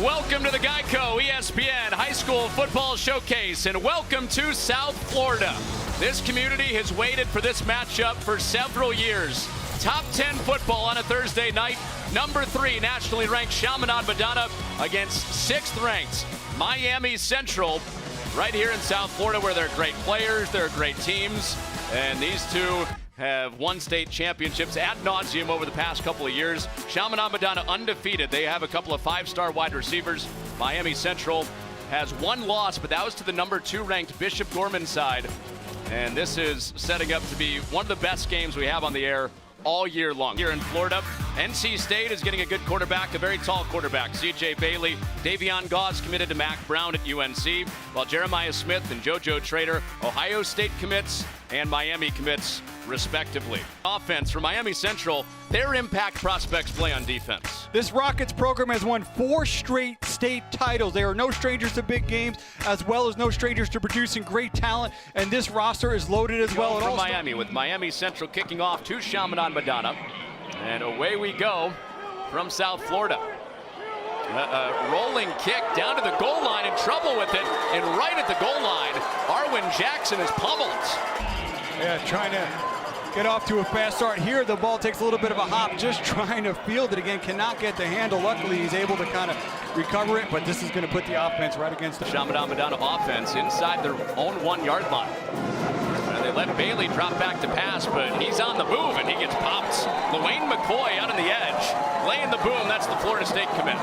Welcome to the GEICO ESPN High School Football Showcase, and welcome to South Florida. This community has waited for this matchup for several years. Top 10 football on a Thursday night. Number 3 nationally ranked Chaminade Madonna against 6th ranked Miami Central, right here in South Florida, where they're great players, they're great teams, and these two have won state championships ad nauseum over the past couple of years. Chaminade Madonna undefeated. They have a couple of 5-star wide receivers. Miami Central has one loss, but that was to the number 2 ranked Bishop Gorman side. And this is setting up to be one of the best games we have on the air all year long. Here in Florida, NC State is getting a good quarterback, a very tall quarterback, C.J. Bailey. Davion Gauze committed to Mac Brown at UNC, while Jeremiah Smith and JoJo Trader, Ohio State commits and Miami commits, respectively. Offense for Miami Central, their impact prospects play on defense. This Rockets program has won 4 straight state titles. They are no strangers to big games, as well as no strangers to producing great talent, and this roster is loaded as well. From Miami, with Miami Central kicking off to Chaminade Madonna, and away we go from South Florida. A rolling kick down to the goal line, in trouble with it, and right at the goal line, Arwin Jackson is pummeled. Yeah, trying to get off to a fast start here. The ball takes a little bit of a hop, just trying to field it again, cannot get the handle. Luckily, he's able to kind of recover it, but this is going to put the offense right against the Chaminade Madonna offense inside their own 1-yard line. And they let Bailey drop back to pass, but he's on the move, and he gets popped. LaWayne McCoy out on the edge, laying the boom. That's the Florida State commit.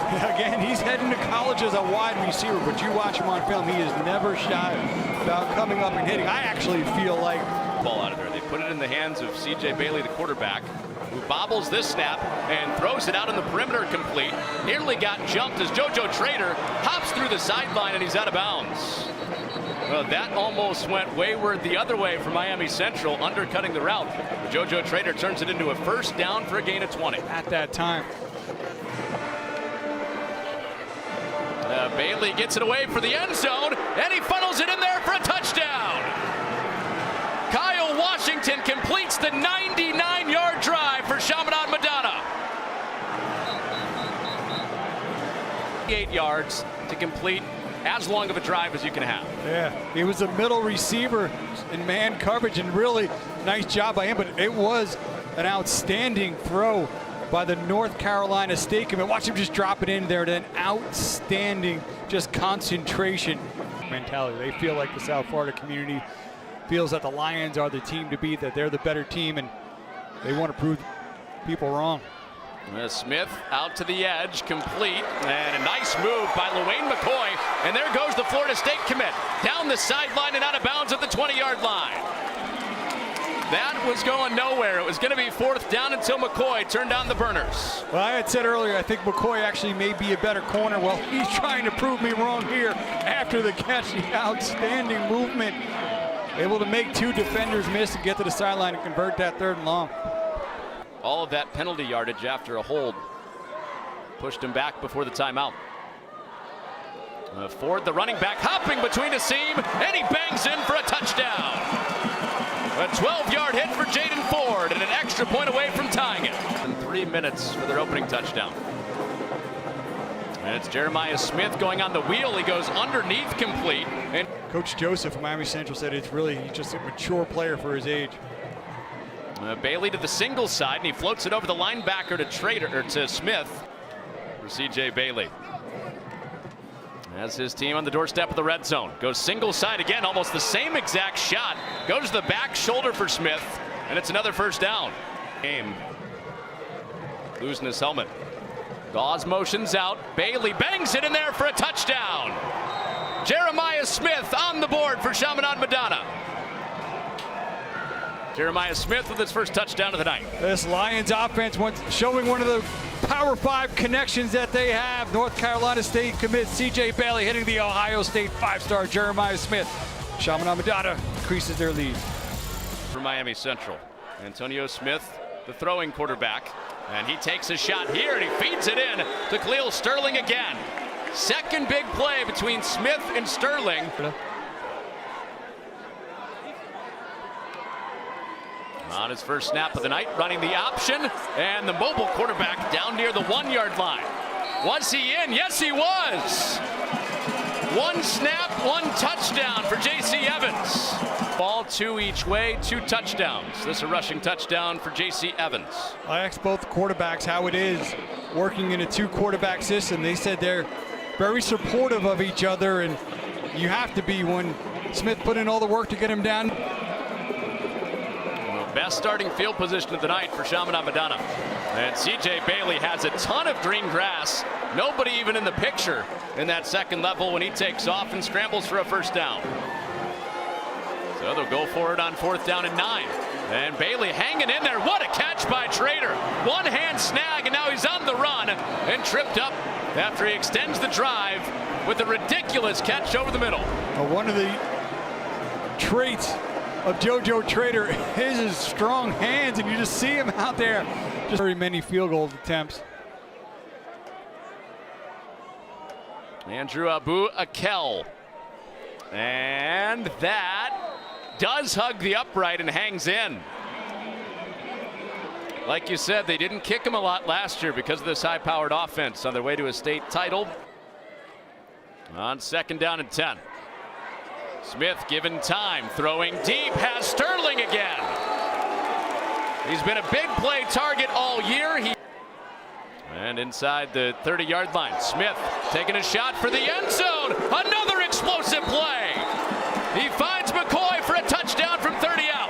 Again, he's heading to college as a wide receiver, but you watch him on film, he is never shy about coming up and hitting. I actually feel like ball out of there. They put it in the hands of C.J. Bailey, the quarterback, who bobbles this snap and throws it out on the perimeter complete. Nearly got jumped as JoJo Trader hops through the sideline, and he's out of bounds. Well, that almost went wayward the other way for Miami Central, undercutting the route. JoJo Trader turns it into a first down for a gain of 20. At that time. Bailey gets it away for the end zone, and he funnels it in there for a touchdown. Kyle Washington completes the 99-yard drive for Chaminade Madonna. 8 yards to complete as long of a drive as you can have. Yeah, he was a middle receiver in man coverage, and really nice job by him, but it was an outstanding throw by the North Carolina State commit. Watch him just drop it in there. An outstanding just concentration mentality. They feel like the South Florida community feels that the Lions are the team to beat, that they're the better team, and they want to prove people wrong. Smith out to the edge, complete, and a nice move by LaWayne McCoy, and there goes the Florida State commit down the sideline and out of bounds at the 20-yard line. That was going nowhere. It was going to be 4th down until McCoy turned down the burners. Well, I had said earlier, I think McCoy actually may be a better corner. Well, he's trying to prove me wrong here after the catch. The outstanding movement, able to make 2 defenders miss and get to the sideline and convert that 3rd and long. All of that penalty yardage after a hold pushed him back before the timeout. Ford, the running back, hopping between a seam, and he bangs in for a touchdown. A 12-yard hit for Jaden Ford, and an extra point away from tying it. And 3 minutes for their opening touchdown. And it's Jeremiah Smith going on the wheel. He goes underneath, complete. And Coach Joseph from Miami Central said it's really, he's just a mature player for his age. Bailey to the single side, and he floats it over the linebacker to Trader, or to Smith for C.J. Bailey. As his team on the doorstep of the red zone. Goes single side again, almost the same exact shot. Goes to the back shoulder for Smith, and it's another first down. Game. Losing his helmet. Gauze motions out. Bailey bangs it in there for a touchdown. Jeremiah Smith on the board for Chaminade Madonna. Jeremiah Smith with his first touchdown of the night. This Lions offense showing one of the Power 5 connections that they have. North Carolina State commit C.J. Bailey hitting the Ohio State 5-star Jeremiah Smith. Chaminade Madonna increases their lead. For Miami Central, Antonio Smith, the throwing quarterback, and he takes a shot here, and he feeds it in to Khalil Sterling again. Second big play between Smith and Sterling. On his first snap of the night, running the option, and the mobile quarterback down near the 1-yard line. Was he in? Yes, he was. One snap, one touchdown for J.C. Evans. Ball 2 each way, 2 touchdowns. This is a rushing touchdown for J.C. Evans. I asked both quarterbacks how it is working in a 2-quarterback system. They said they're very supportive of each other, and you have to be when Smith put in all the work to get him down. Best starting field position of the night for Chaminade Madonna. And C.J. Bailey has a ton of green grass. Nobody even in the picture in that second level when he takes off and scrambles for a first down. So they'll go for it on 4th down and 9. And Bailey hanging in there. What a catch by Trader. One-hand snag, and now he's on the run and tripped up after he extends the drive with a ridiculous catch over the middle. One of the traits of JoJo Trader is his strong hands, and you just see him out there. Just very many field goal attempts. Andrew Abu-Akel. And that does hug the upright and hangs in. Like you said, they didn't kick him a lot last year because of this high-powered offense on their way to a state title. On 2nd down and 10. Smith given time, throwing deep, has Sterling again. He's been a big play target all year. And inside the 30-yard line, Smith taking a shot for the end zone. Another explosive play. He finds McCoy for a touchdown from 30 out.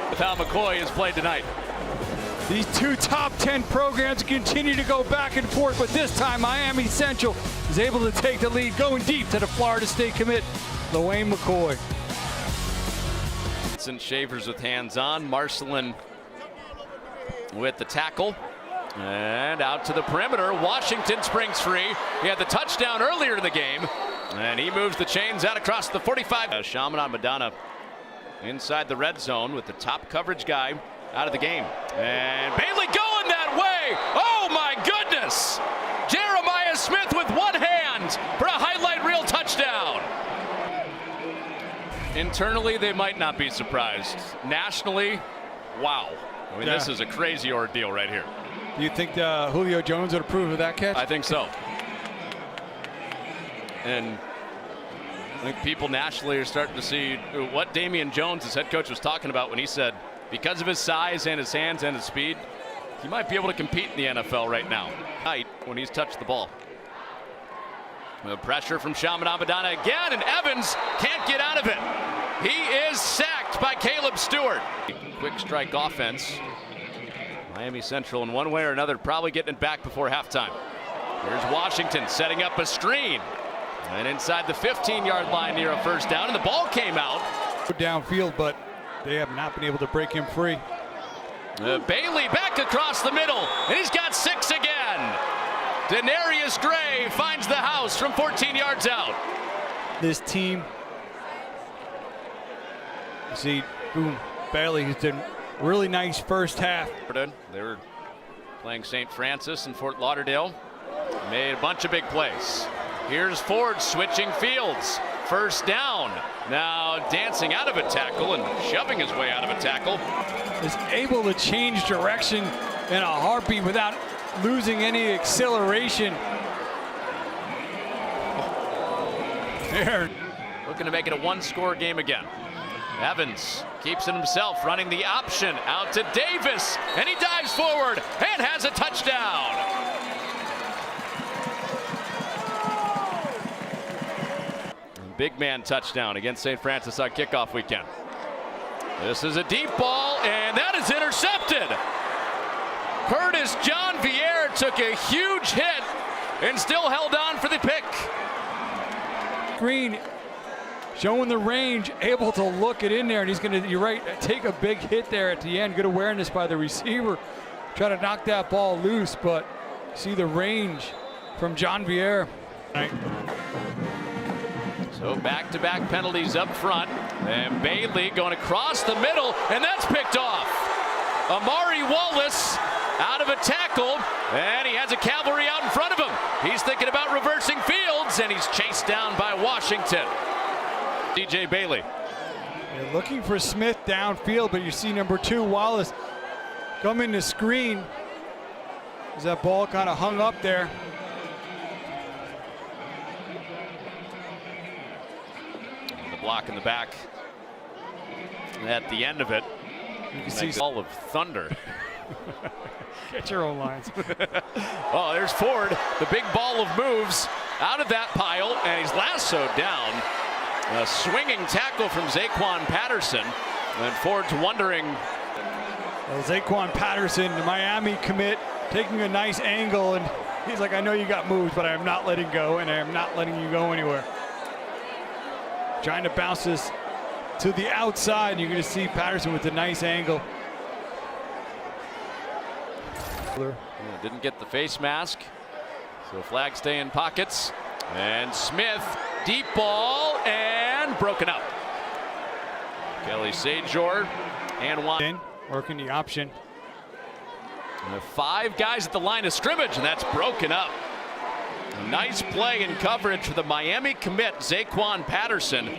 With how McCoy has played tonight. These 2 top 10 programs continue to go back and forth, but this time Miami Central is able to take the lead, going deep to the Florida State commit, LaWayne McCoy. Shavers with hands on. Marcelin with the tackle. And out to the perimeter. Washington springs free. He had the touchdown earlier in the game. And he moves the chains out across the 45. Chaminade Madonna inside the red zone with the top coverage guy out of the game. And Bailey going that way. Oh my goodness. Jeremiah Smith with one hand for a highlight reel touchdown. Internally, they might not be surprised. Nationally, wow. I mean, This is a crazy ordeal right here. Do you think Julio Jones would approve of that catch? I think so. And I think people nationally are starting to see what Damian Jones, his head coach, was talking about when he said, because of his size and his hands and his speed, he might be able to compete in the NFL right now. When he's touched the ball. The pressure from Chaminade Madonna again, and Evans can't get out of it. He is sacked by Caleb Stewart. Quick strike offense. Miami Central in one way or another probably getting it back before halftime. Here's Washington setting up a screen. And inside the 15-yard line near a first down, and the ball came out. Downfield, but they have not been able to break him free. Bailey back across the middle, and he's got 6 again. Denarius Gray finds the house from 14 yards out. This team, you see, boom, Bailey has done really nice first half. They were playing St. Francis in Fort Lauderdale. Made a bunch of big plays. Here's Ford switching fields. First down. Now dancing out of a tackle and shoving his way out of a tackle. Is able to change direction in a heartbeat without losing any acceleration. There. Looking to make it a 1-score game again. Evans keeps it himself, running the option out to Davis, and he dives forward and has a touchdown. Big man touchdown against St. Francis on kickoff weekend. This is a deep ball, and that is intercepted. Curtis John Vier took a huge hit and still held on for the pick. Green showing the range, able to look it in there, and he's going to, you're right, take a big hit there at the end. Good awareness by the receiver. Try to knock that ball loose, but see the range from John Vier. So back-to-back penalties up front, and Bailey going across the middle, and that's picked off. Amari Wallace out of a tackle, and he has a cavalry out in front of him. He's thinking about reversing fields, and he's chased down by Washington. DJ Bailey. You're looking for Smith downfield, but you see number 2, Wallace, come in to screen. As that ball kind of hung up there. The block in the back. At the end of it, you can see all of thunder. Get your own lines. Oh, there's Ford, the big ball of moves out of that pile, and he's lassoed down. A swinging tackle from Zaquan Patterson, and Ford's wondering. Well, Zaquan Patterson, the Miami commit, taking a nice angle, and he's like, I know you got moves, but I am not letting go, and I am not letting you go anywhere. Trying to bounce this to the outside, and you're going to see Patterson with a nice angle. Didn't get the face mask, so flag stay in pockets. And Smith, deep ball, and broken up. Kelly Sajor and one. Working the option. And 5 guys at the line of scrimmage, and that's broken up. A nice play in coverage for the Miami commit, Zaquan Patterson.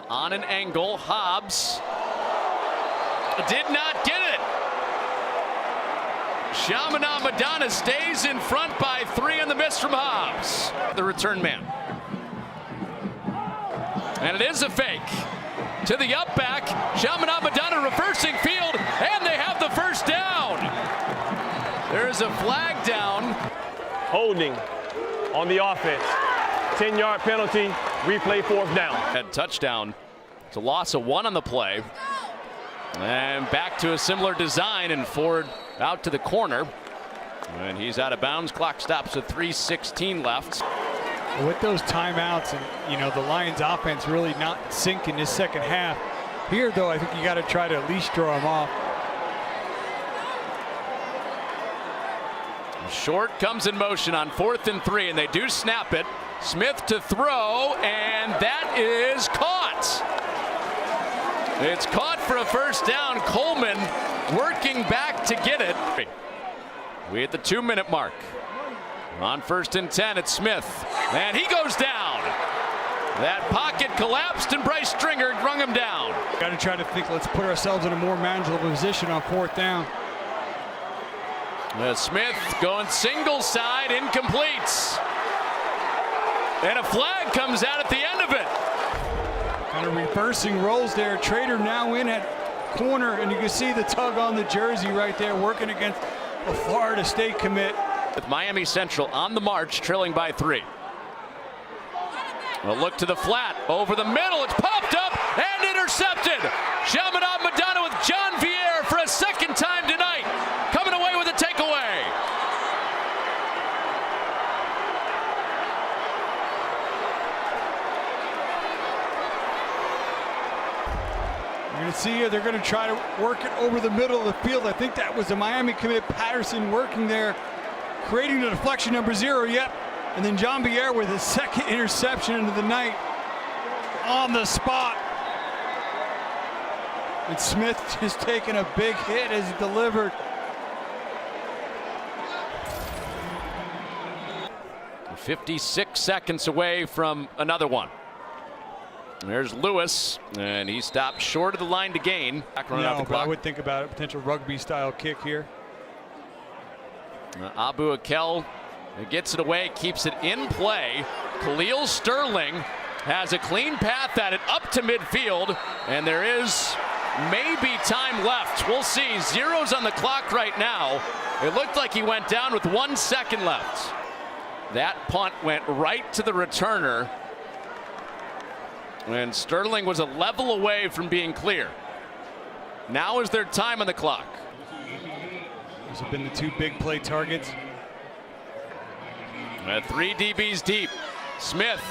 On an angle, Hobbs did not get it. Chaminade Madonna stays in front by 3 on the miss from Hobbs, the return man. And it is a fake. To the up back, Chaminade Madonna reversing field, and they have the first down. There's a flag down. Holding on the offense. 10-yard penalty, replay 4th down. And touchdown. It's a loss of 1 on the play. And back to a similar design, and Ford out to the corner. And he's out of bounds. Clock stops at 3:16 left. With those timeouts and, you know, the Lions offense really not sinking this second half. Here, though, I think you got to try to at least draw them off. Short comes in motion on 4th and 3, and they do snap it. Smith to throw, and that is caught. It's caught for a first down. Coleman working back to get it. We at the 2-minute mark. On 1st and 10, it's Smith, and he goes down. That pocket collapsed, and Bryce Stringer rung him down. Got to try to think, let's put ourselves in a more manageable position on 4th down. Smith going single side, incomplete. And a flag comes out at the end of it. Kind of reversing roles there. Trader now in at corner, and you can see the tug on the jersey right there, working against a Florida State commit. With Miami Central on the march, trailing by 3. A look to the flat, over the middle, it's popped up and intercepted. Chaminade Madonna with John Vierre for a second time tonight, coming away with a takeaway. You're going to see here, they're going to try to work it over the middle of the field. I think that was the Miami commit, Patterson, working there, creating the deflection, number 0, yep. And then John Vierre with his second interception into the night on the spot. And Smith just taking a big hit as he delivered. .56 seconds away from another one. There's Lewis, and he stopped short of the line to gain. No, but I would think about a potential rugby-style kick here. Abu Akel gets it away, keeps it in play. Khalil Sterling has a clean path at it up to midfield, and there is maybe time left. We'll see. 0's on the clock right now. It looked like he went down with 1 second left. That punt went right to the returner, and Sterling was a level away from being clear. Now is their time on the clock. Those have been the 2 big play targets. 3 DBs deep. Smith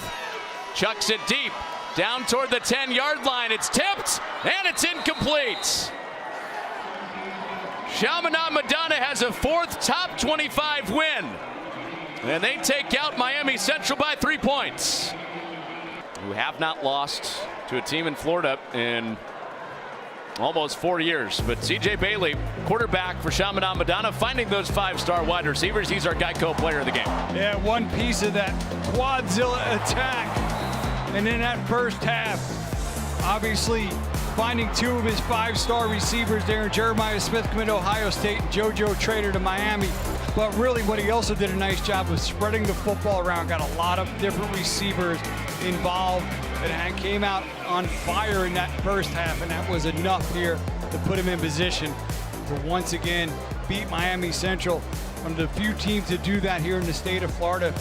chucks it deep down toward the 10-yard line. It's tipped and it's incomplete. Chaminade Madonna has a 4th top 25 win, and they take out Miami Central by 3 points, who have not lost to a team in Florida in almost 4 years. But CJ Bailey, quarterback for Chaminade Madonna, finding those 5-star wide receivers. He's our GEICO player of the game. Yeah, one piece of that quadzilla attack. And in that first half, obviously finding 2 of his 5-star receivers there, Jeremiah Smith coming to Ohio State and JoJo Trader to Miami. But really what he also did a nice job of spreading the football around, got a lot of different receivers involved, and came out on fire in that first half, and that was enough here to put him in position to once again beat Miami Central. One of the few teams to do that here in the state of Florida.